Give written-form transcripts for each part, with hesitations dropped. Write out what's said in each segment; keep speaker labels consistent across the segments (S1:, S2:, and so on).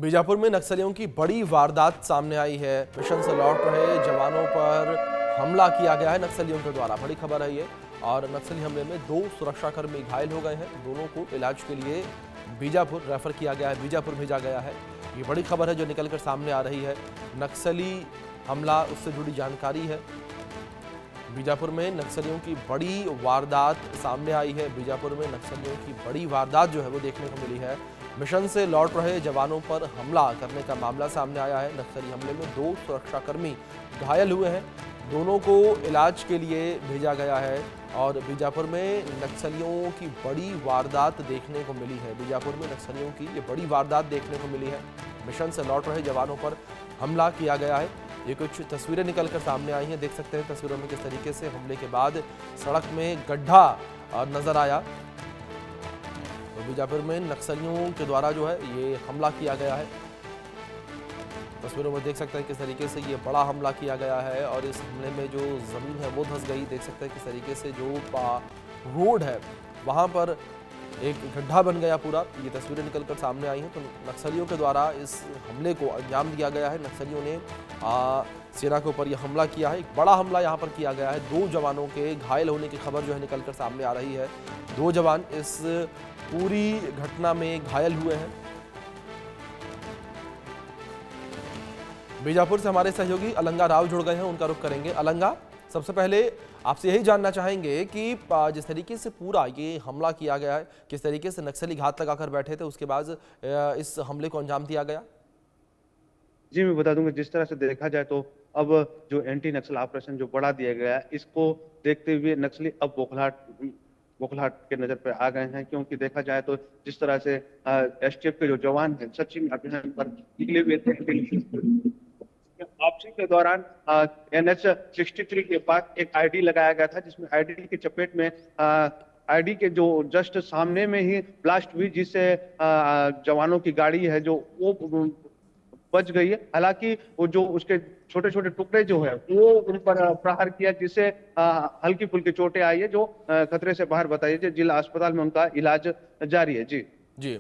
S1: बीजापुर में नक्सलियों की बड़ी वारदात सामने आई है। मिशन से लौट रहे जवानों पर हमला किया गया है नक्सलियों के द्वारा। बड़ी खबर है ये। और नक्सली हमले में 2 सुरक्षाकर्मी घायल हो गए हैं। दोनों को इलाज के लिए बीजापुर रेफर किया गया है, बीजापुर भेजा गया है। ये बड़ी खबर है जो निकलकर सामने आ रही है। नक्सली हमला, उससे जुड़ी जानकारी है। बीजापुर में नक्सलियों की बड़ी वारदात सामने आई है। बीजापुर में नक्सलियों की बड़ी वारदात जो है वो देखने को मिली है। मिशन से लौट रहे जवानों पर हमला करने का मामला सामने आया है। नक्सली हमले में 2 सुरक्षाकर्मी घायल हुए हैं। दोनों को इलाज के लिए भेजा गया है। और बीजापुर में नक्सलियों की बड़ी वारदात देखने को मिली है। बीजापुर में नक्सलियों की ये बड़ी वारदात देखने को मिली है। मिशन से लौट रहे जवानों पर हमला किया गया है। ये कुछ तस्वीरें निकलकर सामने आई हैं। देख सकते हैं तस्वीरों में किस तरीके से हमले के बाद सड़क में गड्ढा नजर आया। तो बीजापुर में नक्सलियों के द्वारा जो है ये हमला किया गया है। तस्वीरों में देख सकते हैं किस तरीके से ये बड़ा हमला किया गया है। और इस हमले में जो जमीन है वो धंस गई। देख सकते हैं किस तरीके से जो रोड है वहां पर एक गड्ढा बन गया पूरा। ये तस्वीरें निकलकर सामने आई हैं। तो नक्सलियों के द्वारा इस हमले को अंजाम दिया गया है। नक्सलियों ने सेना के ऊपर यह हमला किया है। एक बड़ा हमला यहाँ पर किया गया है। 2 जवानों के घायल होने की खबर जो है निकलकर सामने आ रही है। 2 जवान इस पूरी घटना में घायल हुए हैं। बीजापुर से हमारे सहयोगी अलंगा राव जुड़ गए हैं, उनका रुख करेंगे। अलंगा, सबसे पहले आपसे यही जानना चाहेंगे कि जिस तरीके से पूरा ये हमला किया गया है, किस तरीके से नक्सली घात लगाकर बैठे थे, उसके बाद इस हमले को अंजाम दिया गया?
S2: जी, मैं बता दूंगा, जिस तरह से देखा जाए तो अब जो एंटी नक्सल ऑपरेशन जो बढ़ा दिया गया है, इसको देखते हुए नक्सली अब बौखलाहट के नजर पे आ गए हैं। क्योंकि देखा जाए तो जिस तरह से एसटीएफ के जो जवान हैं सचिन अभियान पर निकले हुए थे, वापसी के दौरान NH 63 के पास एक आईडी लगाया गया था, जिसमें आईडी की चपेट में आईडी के जो जस्ट सामने में ही ब्लास्ट हुई, जिससे जवानों की गाड़ी है जो वो बच गई है। हालांकि वो जो उसके छोटे छोटे टुकड़े जो है वो उन पर प्रहार किया, जिससे हल्की फुल्की चोटें आई है, जो खतरे से बाहर बताई है। जिला अस्पताल में उनका इलाज जारी है। जी
S1: जी।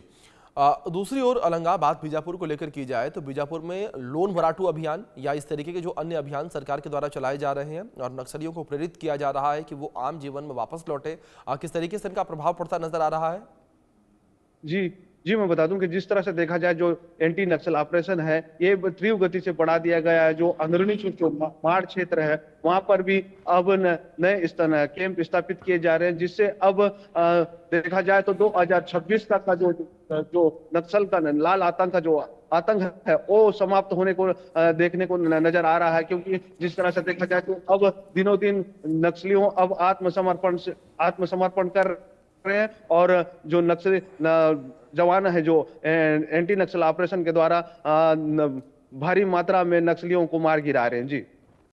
S1: दूसरी ओर अलंगा, बात बीजापुर को लेकर की जाए तो बीजापुर में लोन वराटू अभियान या इस तरीके के जो अन्य अभियान सरकार के द्वारा चलाए जा रहे हैं और नक्सलियों को प्रेरित किया जा रहा है कि वो आम जीवन में वापस लौटे, किस तरीके से इनका प्रभाव पड़ता नजर आ रहा है?
S2: जी जी, मैं बता दूं कि जिस तरह से देखा जाए जो एंटी नक्सल ऑपरेशन है, ये तीव्र गति से बढ़ा दिया गया है। जो अंदरूनी जो माड़ क्षेत्र है वहां पर भी अब नए कैंप स्थापित किए जा रहे हैं, जिससे अब देखा जाए तो 2026 तक का जो नक्सल का लाल आतंक का जो आतंक है वो समाप्त होने को देखने को नजर आ रहा है। क्योंकि जिस तरह से देखा जाए तो अब दिनों दिन नक्सलियों अब आत्मसमर्पण कर रहे हैं। और जो नक्सली जवान है जो एंटी नक्सल ऑपरेशन के द्वारा भारी मात्रा में नक्सलियों को मार गिरा रहे हैं। जी।